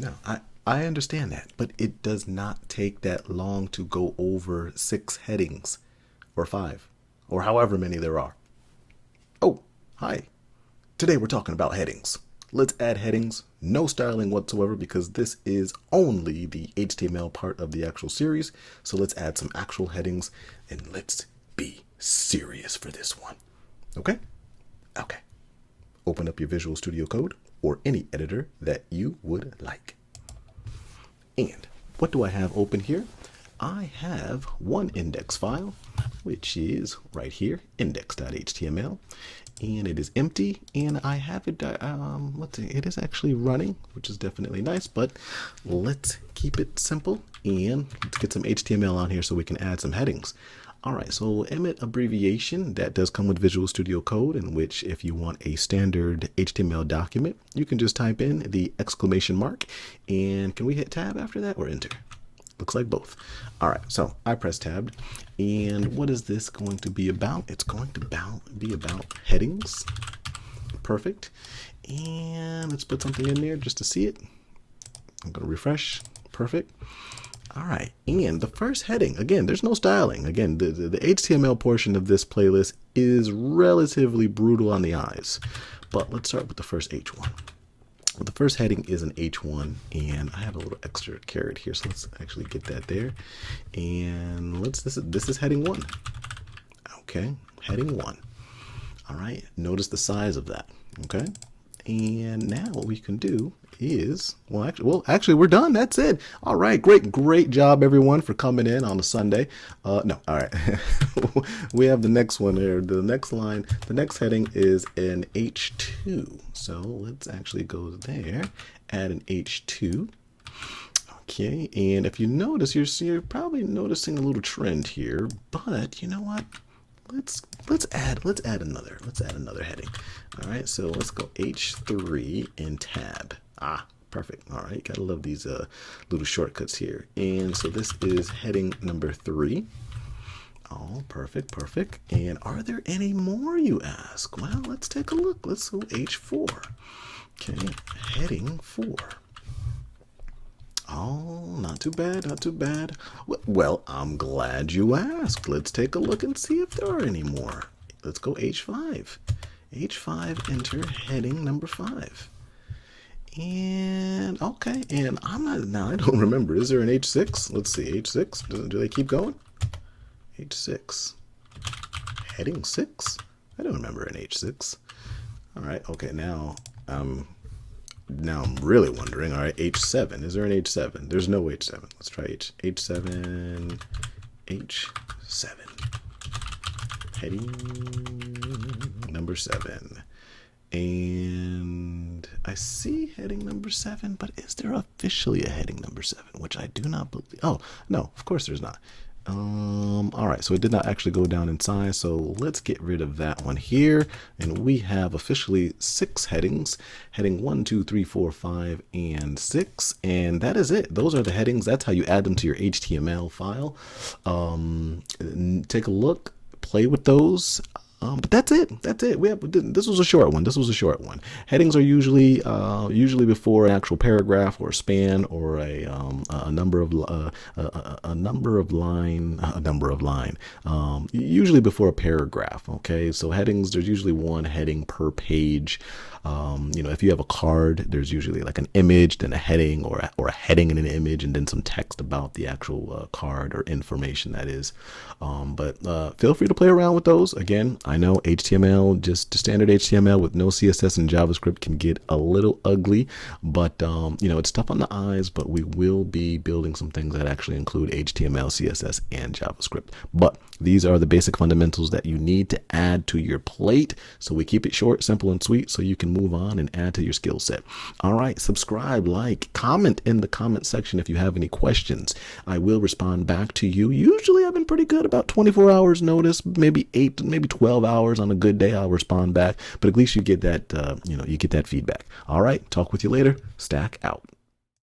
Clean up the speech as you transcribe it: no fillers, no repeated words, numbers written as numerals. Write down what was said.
No, I understand that, but it does not take that long to go over 6 headings or 5 or however many there are. Oh, hi. Today we're talking about headings. Let's add headings, no styling whatsoever because this is only the HTML part of the actual series. So let's add some actual headings and let's be serious for this one. Okay? Okay. Open up your Visual Studio Code or any editor that you would like. And what do I have open here? I have one index file, which is right here, index.html, and it is empty, and I have it, let's see, it is actually running, which is definitely nice, but let's keep it simple, and let's get some HTML on here so we can add some headings. All right, so Emmet abbreviation, that does come with Visual Studio Code, in which if you want a standard HTML document, you can just type in the exclamation mark, and can we hit tab after that or enter? Looks like both. All right, so I press tab, and what is this going to be about? It's going to be about headings. Perfect. And let's put something in there just to see it. I'm going to refresh. Perfect. All right, and the first heading, again, there's no styling. Again, the HTML portion of this playlist is relatively brutal on the eyes, but let's start with the first H1. Well, the first heading is an H1, and I have a little extra caret here, so let's actually get that there. And this is heading 1. Okay, heading 1. All right, notice the size of that. Okay, and now what we can do is, actually we're done. That's it. All right, great job everyone for coming in on a Sunday. No, all right. We have the next one here. The next line, the next heading is an H2. So let's actually go there, add an H2. Okay, and if you notice, you're probably noticing a little trend here, but you know what? Let's add another heading. All right, so let's go H3 and tab. Ah, perfect. All right, gotta love these little shortcuts here. And so this is heading number 3. Oh, perfect. And are there any more, you ask? Well, let's take a look. Let's go H4. Okay, heading 4. Oh, not too bad. Well, I'm glad you asked. Let's take a look and see if there are any more. Let's go H5. H5, enter heading number 5. And okay, and I don't remember. Is there an H6? Let's see, H6. Do they keep going? H6. Heading 6? I don't remember an H6. All right, okay, now I'm really wondering. All right, H7. Is there an H7? There's no H7. Let's try H7. H7. Heading number 7. And I see heading number 7, but is there officially a heading number 7? Which I do not believe. Oh, no, of course there's not. All right, so it did not actually go down in size, so let's get rid of that one here, and we have officially 6 headings, heading 1, 2, 3, 4, 5, and 6, and that is it. Those are the headings. That's how you add them to your HTML file. Take a look, play with those. But that's it. This was a short one. Headings are usually before an actual paragraph or a span or a number of line. Usually before a paragraph. Okay, so headings. There's usually one heading per page. If you have a card, there's usually like an image, then a heading, or a heading and an image, and then some text about the actual card or information that is. But feel free to play around with those. Again, I know HTML, just standard HTML with no CSS and JavaScript can get a little ugly, but it's tough on the eyes, but we will be building some things that actually include HTML, CSS, and JavaScript. But these are the basic fundamentals that you need to add to your plate. So we keep it short, simple, and sweet so you can move on and add to your skill set. All right, subscribe, like, comment in the comment section if you have any questions. I will respond back to you. Usually I've been pretty good, about 24 hours notice, maybe 8, maybe 12 hours on a good day. I'll respond back, but at least you get that, you get that feedback. All right, talk with you later. Stack out.